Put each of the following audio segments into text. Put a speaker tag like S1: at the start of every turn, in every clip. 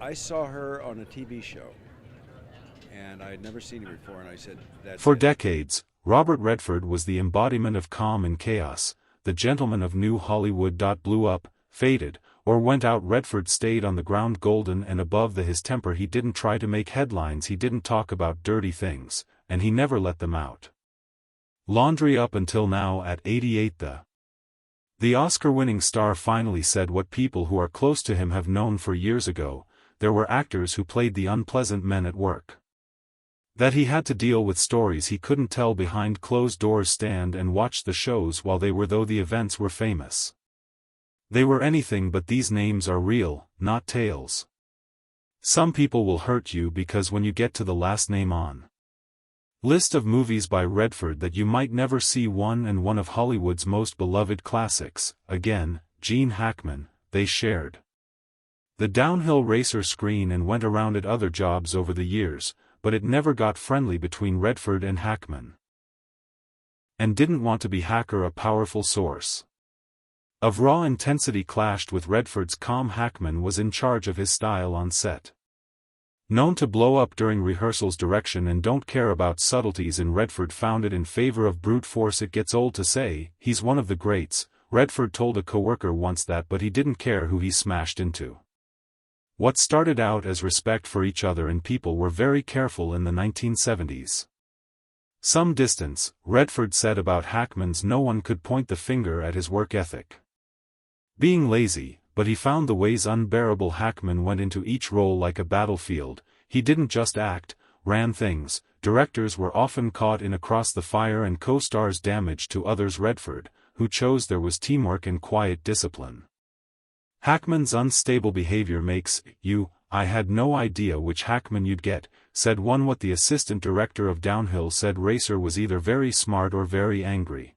S1: I saw her on a TV show, and I had never seen her before, and I said, that's
S2: For
S1: it.
S2: decades, Robert Redford was the embodiment of calm and chaos, the gentleman of New Hollywood. Blew up, faded, or went out. Redford stayed on the ground, golden and above his temper. He didn't try to make headlines, he didn't talk about dirty things, and he never let them out. Laundry. Up until now, at 88, the Oscar-winning star finally said what people who are close to him have known for years ago: there were actors who played the unpleasant men at work. That he had to deal with stories he couldn't tell behind closed doors. Stand and watch the shows while they were, though the events were famous. They were anything but. These names are real, not tales. Some people will hurt you because when you get to the last name on list of movies by Redford that you might never see, one of Hollywood's most beloved classics, again, Gene Hackman, they shared the downhill racer screen and went around at other jobs over the years, but it never got friendly between Redford and Hackman. And didn't want to be. Hacker, a powerful source of raw intensity, clashed with Redford's calm. Hackman was in charge of his style on set. Known to blow up during rehearsals, direction, and don't care about subtleties in Redford found it in favor of brute force. It gets old to say, he's one of the greats, Redford told a coworker once that, but he didn't care who he smashed into. What started out as respect for each other and people were very careful in the 1970s. Some distance, Redford said about Hackman's: no one could point the finger at his work ethic being lazy, but he found the ways unbearable. Hackman went into each role like a battlefield. He didn't just act, ran things. Directors were often caught in across the fire and co-stars damage to others. Redford, who chose there was teamwork and quiet discipline. Hackman's unstable behavior makes you. I had no idea which Hackman you'd get, said one. What the assistant director of Downhill said: Racer was either very smart or very angry.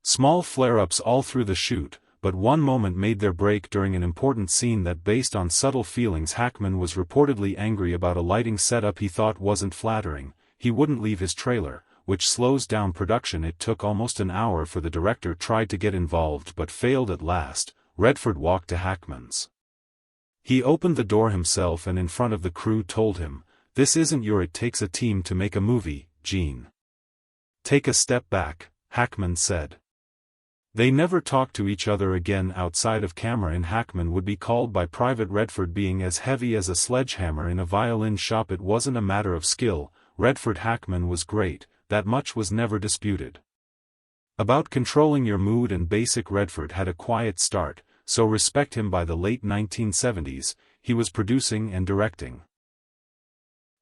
S2: Small flare-ups all through the shoot, but one moment made their break during an important scene that based on subtle feelings. Hackman was reportedly angry about a lighting setup he thought wasn't flattering. He wouldn't leave his trailer, which slows down production. It took almost an hour for the director tried to get involved but failed at last. Redford walked to Hackman's. He opened the door himself and in front of the crew told him, "This isn't your. It takes a team to make a movie, Gene. Take a step back," Hackman said. They never talked to each other again outside of camera. And Hackman would be called by Private Redford being as heavy as a sledgehammer in a violin shop. It wasn't a matter of skill. Redford: Hackman was great, that much was never disputed. About controlling your mood and basic. Redford had a quiet start, so respect him. By the late 1970s, he was producing and directing.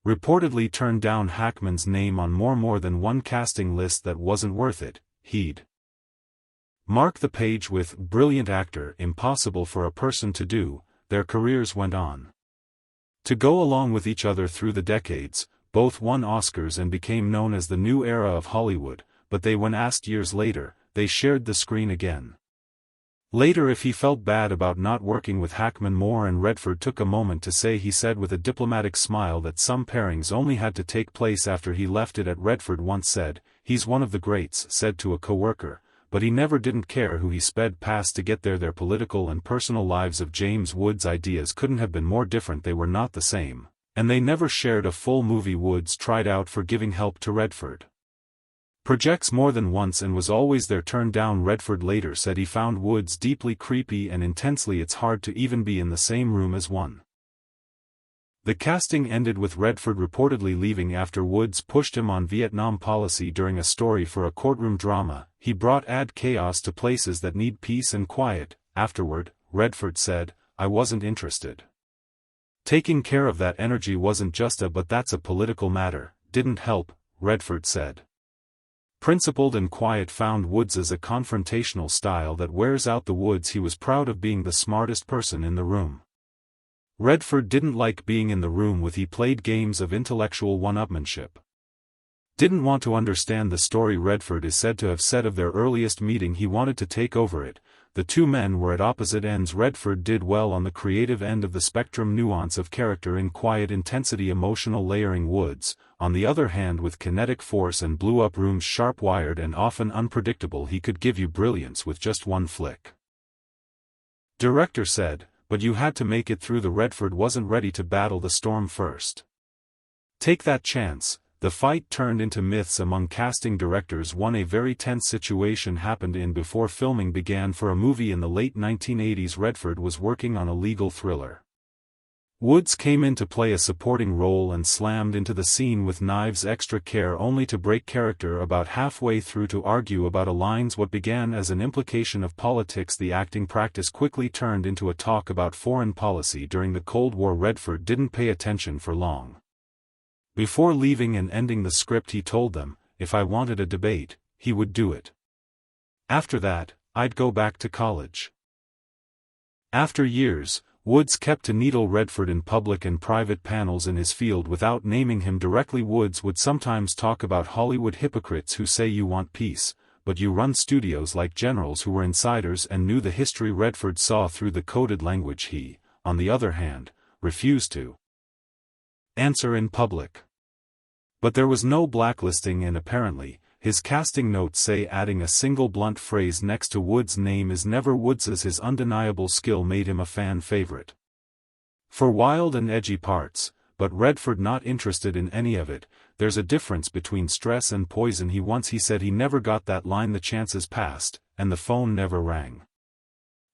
S2: Reportedly turned down Hackman's name on more than one casting list that wasn't worth it. He'd mark the page with brilliant actor, impossible for a person to do. Their careers went on to go along with each other through the decades. Both won Oscars and became known as the new era of Hollywood, but when asked years later, they shared the screen again. Later, if he felt bad about not working with Hackman more, and Redford took a moment to say he said with a diplomatic smile that some pairings only had to take place after he left it at. Redford once said, "He's one of the greats," said to a coworker, but he never didn't care who he sped past to get there. Their political and personal lives of James Woods' ideas couldn't have been more different. They were not the same, and they never shared a full movie. Woods tried out for giving help to Redford projects more than once and was always there, turned down. Redford later said he found Woods deeply creepy and intensely. It's hard to even be in the same room as one. The casting ended with Redford reportedly leaving after Woods pushed him on Vietnam policy during a story for a courtroom drama. He brought add chaos to places that need peace and quiet. Afterward, Redford said, "I wasn't interested. Taking care of that energy wasn't just but that's a political matter, didn't help," Redford said. Principled and quiet, found Woods' a confrontational style that wears out. The Woods he was proud of being the smartest person in the room. Redford didn't like being in the room with. He played games of intellectual one-upmanship. Didn't want to understand the story. Redford is said to have said of their earliest meeting he wanted to take over it. The two men were at opposite ends. Redford did well on the creative end of the spectrum, nuance of character in quiet intensity, emotional layering. Woods, on the other hand, with kinetic force and blew up rooms, sharp-wired and often unpredictable. He could give you brilliance with just one flick. Director said, but you had to make it through. The Redford wasn't ready to battle the storm first. Take that chance. The fight turned into myths among casting directors. A very tense situation happened before filming began for a movie in the late 1980s. Redford was working on a legal thriller. Woods came in to play a supporting role and slammed into the scene with knives extra care, only to break character about halfway through to argue about a lines. What began as an implication of politics, the acting practice, quickly turned into a talk about foreign policy during the Cold War. Redford didn't pay attention for long. Before leaving and ending the script, he told them, if I wanted a debate, he would do it. After that, I'd go back to college. After years, Woods kept to needle Redford in public and private panels in his field without naming him directly. Woods would sometimes talk about Hollywood hypocrites who say you want peace, but you run studios, like generals who were insiders and knew the history. Redford saw through the coded language. He, on the other hand, refused to answer in public. But there was no blacklisting, and apparently, his casting notes say adding a single blunt phrase next to Woods' name is never Woods's. His undeniable skill made him a fan favorite for wild and edgy parts, but Redford not interested in any of it. There's a difference between stress and poison. He said he never got that line. The chances passed, and the phone never rang.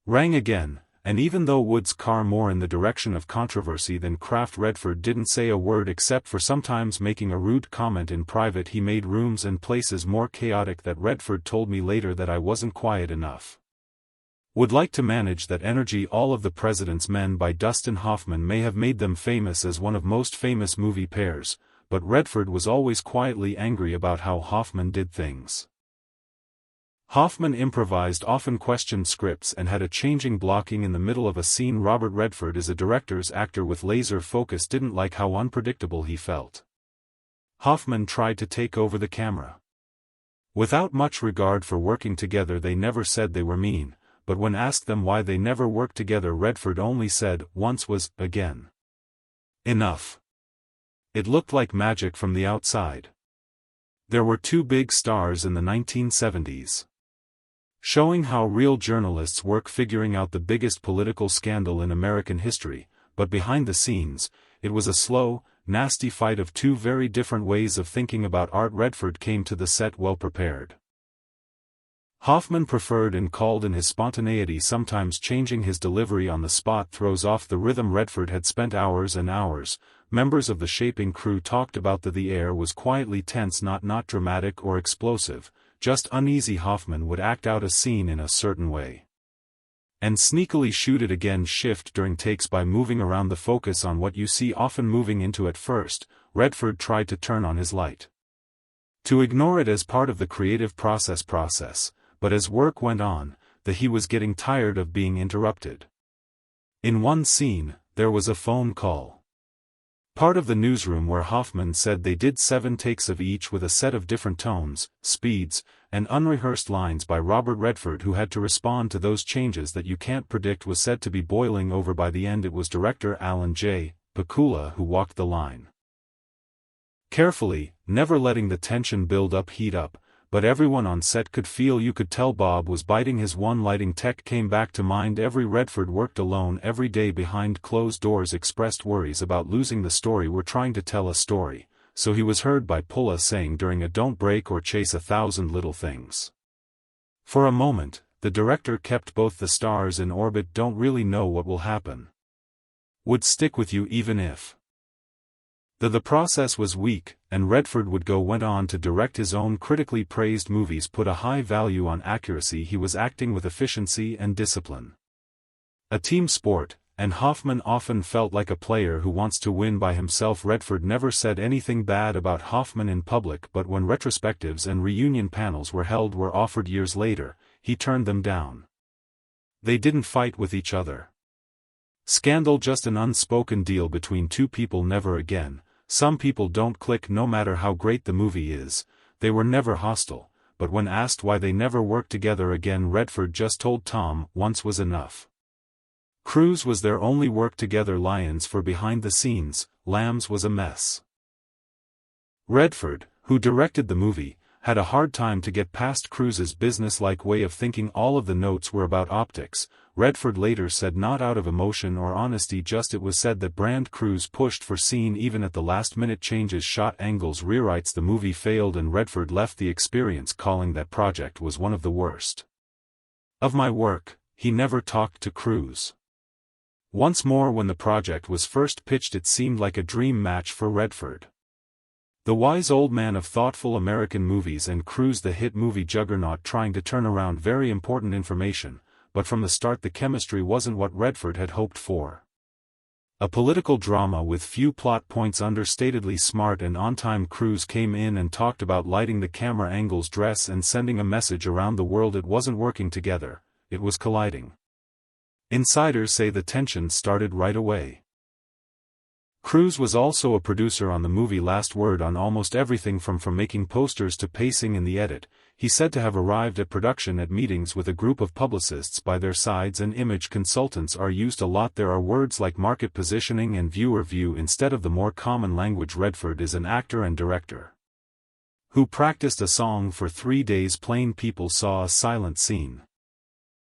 S2: Rang again. And even though Woods' car more in the direction of controversy than craft, Redford didn't say a word except for sometimes making a rude comment in private. He made rooms and places more chaotic. That Redford told me later that I wasn't quiet enough. Would like to manage that energy. All of the President's Men by Dustin Hoffman may have made them famous as one of most famous movie pairs, but Redford was always quietly angry about how Hoffman did things. Hoffman improvised, often questioned scripts, and had a changing blocking in the middle of a scene. Robert Redford is a director's actor with laser focus, didn't like how unpredictable he felt. Hoffman tried to take over the camera. Without much regard for working together, they never said they were mean, but when asked them why they never worked together, Redford only said, once was, again, enough. It looked like magic from the outside. There were two big stars in the 1970s. Showing how real journalists work figuring out the biggest political scandal in American history, but behind the scenes, it was a slow, nasty fight of two very different ways of thinking about art. Redford came to the set well prepared. Hoffman preferred and called in his spontaneity, sometimes changing his delivery on the spot throws off the rhythm. Redford had spent hours and hours. Members of the shaping crew talked about the air was quietly tense, not dramatic or explosive, just uneasy. Hoffman would act out a scene in a certain way and sneakily shoot it again, shift during takes by moving around the focus on what you see, often moving into it first. Redford tried to turn on his light, to ignore it as part of the creative process, but as work went on, he was getting tired of being interrupted. In one scene, there was a phone call. Part of the newsroom where Hoffman said they did 7 takes of each with a set of different tones, speeds, and unrehearsed lines by Robert Redford, who had to respond to those changes that you can't predict, was said to be boiling over. By the end, it was director Alan J. Pakula who walked the line carefully, never letting the tension build up, heat up, but everyone on set could feel. You could tell Bob was biting his one. Lighting tech came back to mind. Redford worked alone every day behind closed doors, expressed worries about losing the story. We're trying to tell a story, so he was heard by Pula saying during a "Don't break or chase 1,000 little things." For a moment, the director kept both the stars in orbit. Don't really know what will happen. Would stick with you even if the process was weak, and Redford went on to direct his own critically praised movies, put a high value on accuracy. He was acting with efficiency and discipline. A team sport, and Hoffman often felt like a player who wants to win by himself. Redford never said anything bad about Hoffman in public, but when retrospectives and reunion panels were offered years later, he turned them down. They didn't fight with each other. Scandal, just an unspoken deal between two people. Never again. Some people don't click no matter how great the movie is. They were never hostile, but when asked why they never worked together again, Redford just told Tom, once was enough. Cruise was their only work together. Lions for behind the scenes, Lambs was a mess. Redford, who directed the movie, had a hard time to get past Cruise's business-like way of thinking. All of the notes were about optics, Redford later said not out of emotion or honesty, just it was said that Brand crews pushed for scene even at the last minute changes, shot angles, rewrites. The movie failed and Redford left the experience calling that project was one of the worst of my work. He never talked to crews once more. When the project was first pitched it seemed like a dream match for Redford, the wise old man of thoughtful American movies, and crews, the hit movie juggernaut, trying to turn around very important information, but from the start the chemistry wasn't what Redford had hoped for. A political drama with few plot points, understatedly smart and on-time. Crews came in and talked about lighting, the camera angles, dress, and sending a message around the world. It wasn't working together, it was colliding. Insiders say the tension started right away. Crews was also a producer on the movie. Last word on almost everything from making posters to pacing in the edit. He said to have arrived at production at meetings with a group of publicists by their sides, and image consultants are used a lot. There are words like market positioning and viewer view instead of the more common language. Redford is an actor and director who practiced a song for 3 days. Plain people saw a silent scene,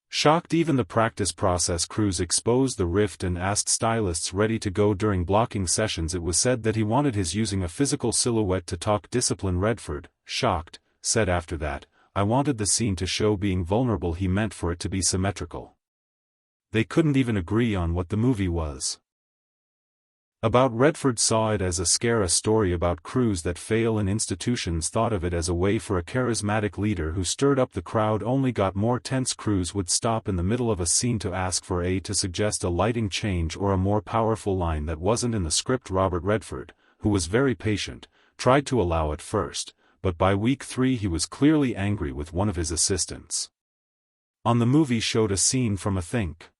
S2: shocked even the practice process. Crews exposed the rift and asked stylists ready to go during blocking sessions. It was said that he wanted his using a physical silhouette to talk discipline. Redford, shocked, said after that, "I wanted the scene to show being vulnerable. He meant for it to be symmetrical." They couldn't even agree on what the movie was about. Redford saw it as a scare, a story about crews that fail, and institutions thought of it as a way for a charismatic leader who stirred up the crowd. Only got more tense. Crews would stop in the middle of a scene to ask for to suggest a lighting change or a more powerful line that wasn't in the script. Robert Redford, who was very patient, tried to allow it first, but by week 3 he was clearly angry with one of his assistants on the movie. Showed a scene from a Think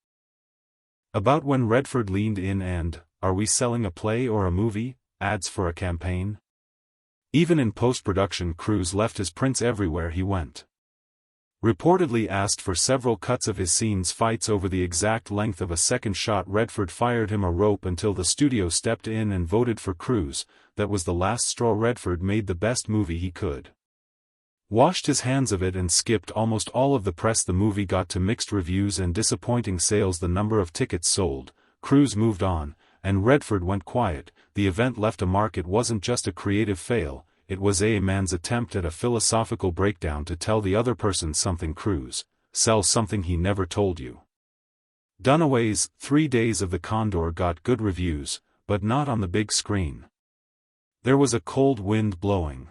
S2: About when Redford leaned in and, "Are we selling a play or a movie?" ads for a campaign. Even in post-production, Crews left his prints everywhere he went. Reportedly asked for several cuts of his scenes, fights over the exact length of a second shot. Redford fired him a rope until the studio stepped in and voted for Crews. That was the last straw. Redford made the best movie he could, washed his hands of it, and skipped almost all of the press. The movie got to mixed reviews and disappointing sales. The number of tickets sold, Crews moved on, and Redford went quiet. The event left a mark. It wasn't just a creative fail, it was a man's attempt at a philosophical breakdown to tell the other person something. Crews, sell something he never told you. Dunaway's 3 Days of the Condor got good reviews, but not on the big screen. There was a cold wind blowing.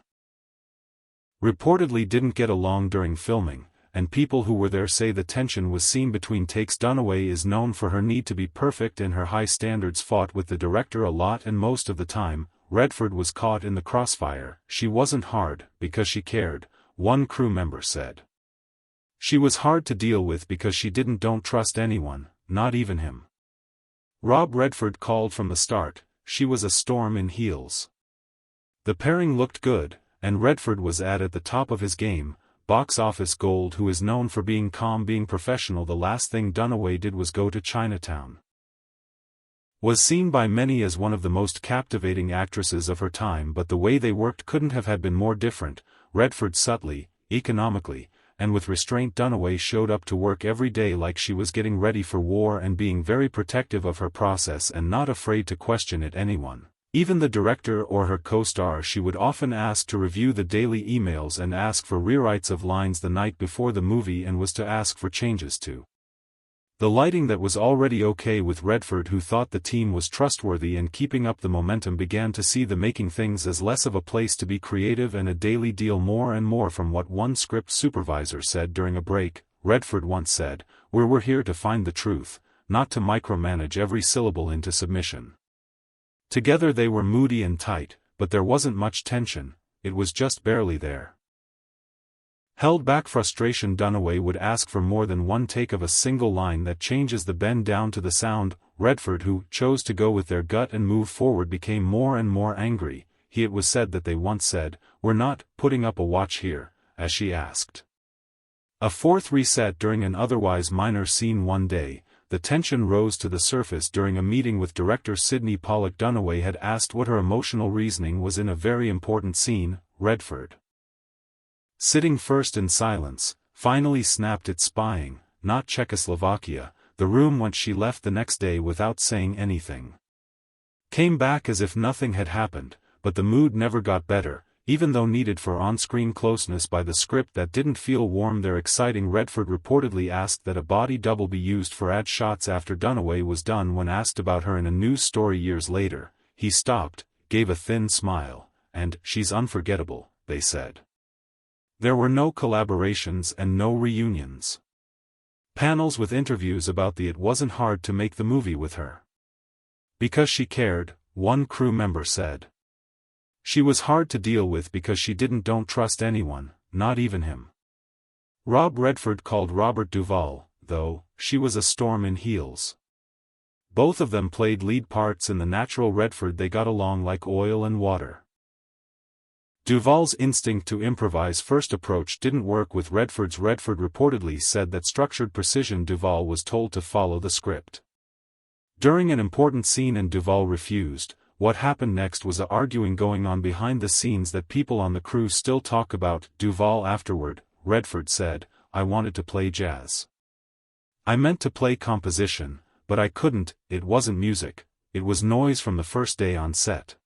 S2: Reportedly didn't get along during filming, and people who were there say the tension was seen between takes. Dunaway is known for her need to be perfect and her high standards. Fought with the director a lot, and most of the time, Redford was caught in the crossfire. She wasn't hard, because she cared, one crew member said. She was hard to deal with because she don't trust anyone, not even him. Rob Redford called from the start, she was a storm in heels. The pairing looked good, and Redford was at the top of his game. Box office gold. Who is known for being calm, being professional. The last thing Dunaway did was go to Chinatown. Was seen by many as one of the most captivating actresses of her time, but the way they worked couldn't have been more different. Redford subtly, economically, and with restraint. Dunaway showed up to work every day like she was getting ready for war, and being very protective of her process and not afraid to question it anyone. Even the director or her co-star. She would often ask to review the daily emails and ask for rewrites of lines the night before the movie, and was to ask for changes to the lighting that was already okay with. Redford, who thought the team was trustworthy and keeping up the momentum, began to see the making things as less of a place to be creative and a daily deal more and more. From what one script supervisor said during a break, Redford once said, We're here to find the truth, not to micromanage every syllable into submission." Together they were moody and tight, but there wasn't much tension, it was just barely there. Held back frustration. Dunaway would ask for more than one take of a single line that changes the bend down to the sound. Redford, who chose to go with their gut and move forward, became more and more angry. It was said that they once said, "We're not putting up a watch here," as she asked a fourth reset during an otherwise minor scene one day. The tension rose to the surface during a meeting with director Sidney Pollack. Dunaway had asked what her emotional reasoning was in a very important scene. Redford, sitting first in silence, finally snapped, "It's spying, not Czechoslovakia." the room went. She left the next day without saying anything. Came back as if nothing had happened, but the mood never got better, even though needed for on-screen closeness by the script that didn't feel warm there. Exciting. Redford reportedly asked that a body double be used for ad shots after Dunaway was done. When asked about her in a news story years later, he stopped, gave a thin smile, and, "She's unforgettable," they said. There were no collaborations and no reunions. Panels with interviews about it wasn't hard to make the movie with her. Because she cared, one crew member said. She was hard to deal with because she don't trust anyone, not even him. Rob Redford called Robert Duvall, though, "She was a storm in heels." Both of them played lead parts in the natural Redford. They got along like oil and water. Duvall's instinct to improvise first approach didn't work with Redford's. Redford reportedly said that structured precision. Duvall was told to follow the script. During an important scene and Duvall refused. What happened next was a arguing going on behind the scenes that people on the crew still talk about. Duvall afterward, Redford said, "I wanted to play jazz. I meant to play composition, but I couldn't. It wasn't music, it was noise from the first day on set."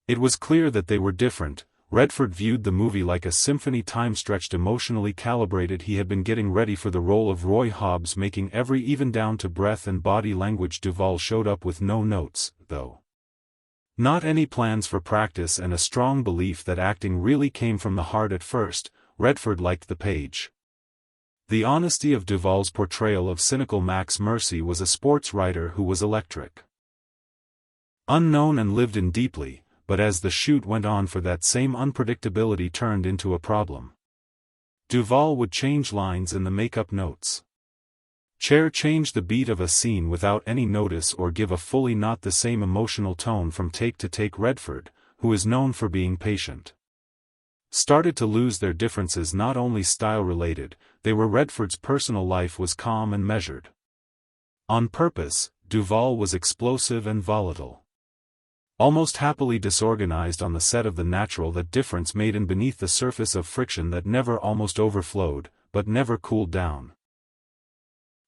S2: It was clear that they were different. Redford viewed the movie like a symphony, time-stretched, emotionally calibrated. He had been getting ready for the role of Roy Hobbs, making every even down to breath and body language. Duvall showed up with no notes, though. Not any plans for practice, and a strong belief that acting really came from the heart at first. Redford liked the page. The honesty of Duvall's portrayal of cynical Max Mercy was a sports writer who was electric. Unknown and lived in deeply, but as the shoot went on, for that same unpredictability turned into a problem. Duvall would change lines in the makeup notes. Change the beat of a scene without any notice, or give a fully not the same emotional tone from take to take. Redford, who is known for being patient, started to lose their differences, not only style-related, they were. Redford's personal life was calm and measured. On purpose, Duvall was explosive and volatile. Almost happily disorganized on the set of The Natural. That difference made in beneath the surface of friction that never almost overflowed, but never cooled down.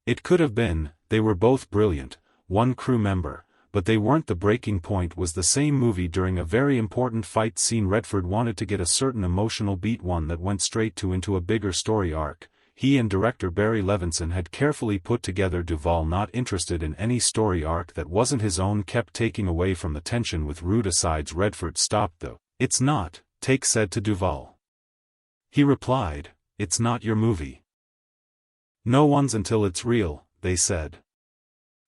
S2: It could have been, they were both brilliant, one crew member, but they weren't. The breaking point was the same movie. During a very important fight scene, Redford wanted to get a certain emotional beat, one that went straight into a bigger story arc. He and director Barry Levinson had carefully put together. Duvall, not interested in any story arc that wasn't his own, kept taking away from the tension with rude asides. Redford stopped though. "It's not," Take said to Duvall. He replied, "It's not your movie." "No one's until it's real," they said.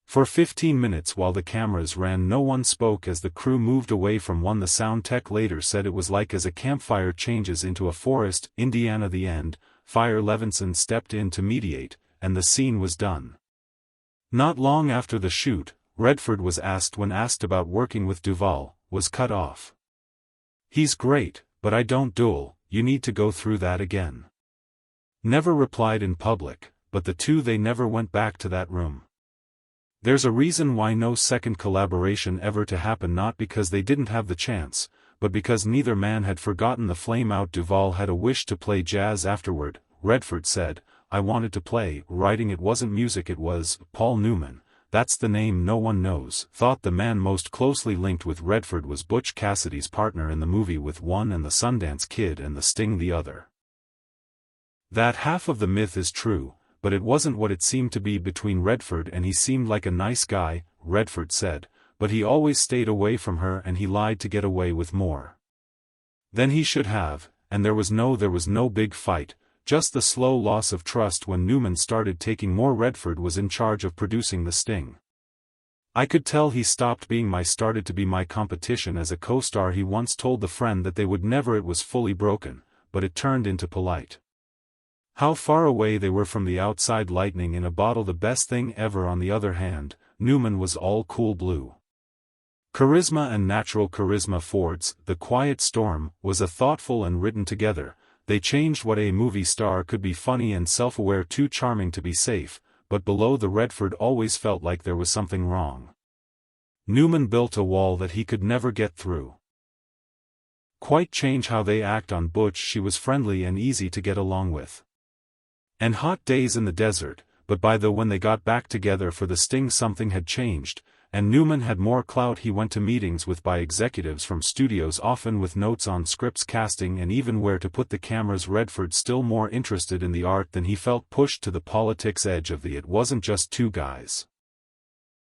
S2: For 15 minutes while the cameras ran, no one spoke as the crew moved away from one. The sound tech later said it was like as a campfire changes into a forest. Indiana. The end. Fire. Levinson stepped in to mediate, and the scene was done. Not long after the shoot, Redford was asked. When asked about working with Duvall, was cut off. "He's great, but I don't duel. You need to go through that again." Never replied in public, but they never went back to that room. There's a reason why no second collaboration ever to happen, not because they didn't have the chance, but because neither man had forgotten the flame out. Duvall had a wish to play jazz afterward. Redford said, "I wanted to play, writing. It wasn't music, it was Paul Newman. That's the name no one knows." Thought the man most closely linked with Redford was Butch Cassidy's partner in the movie with one, and the Sundance Kid and the Sting the other. That half of the myth is true, but it wasn't what it seemed to be between Redford and he. Seemed like a nice guy, Redford said, but he always stayed away from her, and he lied to get away with more than he should have, and there was no big fight, just the slow loss of trust when Newman started taking more. Redford was in charge of producing The Sting. "I could tell he stopped being started to be my competition as a co-star." He once told the friend that they would never. It was fully broken, but it turned into polite. How far away they were from the outside lightning in a bottle, the best thing ever. On the other hand, Newman was all cool blue charisma and natural charisma. Ford's The Quiet Storm was a thoughtful and written together. They changed what a movie star could be: funny and self-aware, too charming to be safe, but below the Redford always felt like there was something wrong. Newman built a wall that he could never get through. Quite change how they act. On Butch she was friendly and easy to get along with. And Hot Days in the Desert, but by the when they got back together for the sting something had changed, and Newman had more clout. He went to meetings by executives from studios, often with notes on scripts, casting, and even where to put the cameras. Redford, still more interested in the art than he felt, pushed to the politics edge of the "it wasn't just two guys.